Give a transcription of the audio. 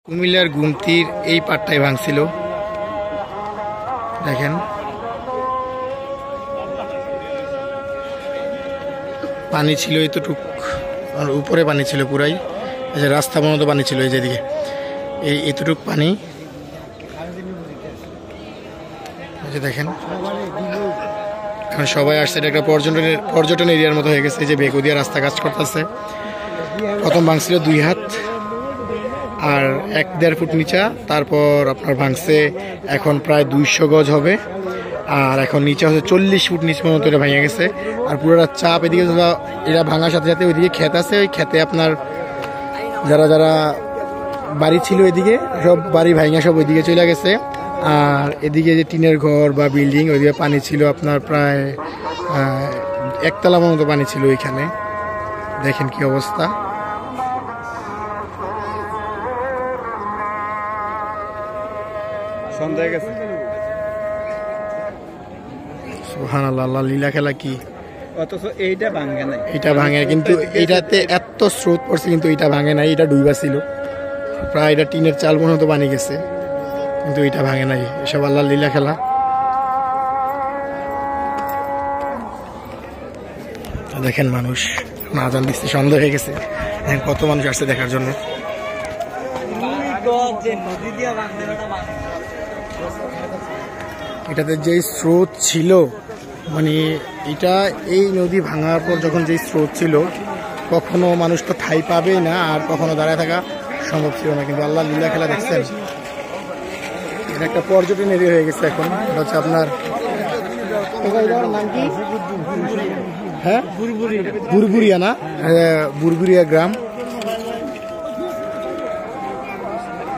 কুমিল্লার গুমতির এই পাটটাই ভাঙছিল, দেখেন পানি ছিল এতটুক, আর উপরে পানি ছিল পুরাই, এই যে রাস্তা পর্যন্ত পানি ছিল, এই যেদিকে এই এতটুক পানি, এই যে দেখেন এখন সবাই আসছে, এটা একটা পর্যটন এরিয়ার মতো হয়ে গেছে। এই যে বেগুদিয়া রাস্তা কাজ করতেছে, প্রথম ভাঙছিল 2 হাত আর 1-1.5 ফুট নিচা, তারপর আপনার ভাঙছে এখন প্রায় 200 গজ হবে, আর এখন নিচে হচ্ছে 40 ফুট নিচে মতো এটা ভেঙে গেছে। আর পুরোটা চাপ এদিকে, এটা ভাঙার সাথে সাথে ওইদিকে ক্ষেত আছে, ওই ক্ষেতে আপনার যারা যারা বাড়ি ছিল এদিকে সব বাড়ি ভাঙা সব ওইদিকে চলে গেছে। আর এদিকে যে টিনের ঘর বা বিল্ডিং, ওইদিকে পানি ছিল আপনার প্রায় 1 তলা মতো পানি ছিল ওইখানে, দেখেন কি অবস্থা। সুবহানাল্লাহ, আল্লাহ লীলা খেলা কি। অথচ এইটা ভাঙে নাই, এটা ভাঙে, কিন্তু এইটাতে এত স্রোত পড়ছে কিন্তু এটা ভাঙে নাই, এটা ডুইবা ছিল প্রায়, এটা টিনের চাল পর্যন্ত পানি গেছে, কিন্তু এটা ভাঙে নাই। এসব আল্লাহ লীলা খেলা। দেখেন মানুষ আজান দিচ্ছে, সন্ধ্যা হয়ে গেছে, দেখেন কত মানুষ আসছে দেখার জন্য। এটাতে যে স্রোত ছিল, মানে এটা এই নদী ভাঙার পর যখন যে স্রোত ছিল, কখনো মানুষ তো ঠাই পাবে না, আর কখনো দাঁড়ায় থাকা সম্ভব ছিল না, কিন্তু আল্লাহ লীলা খেলা দেখছেন। এটা একটা পর্যটন এরিয়া হয়ে গেছে এখন। এটা হচ্ছে আপনার নাম কি, হ্যাঁ বুরবুরিয়া না, বুরবুরিয়া গ্রাম।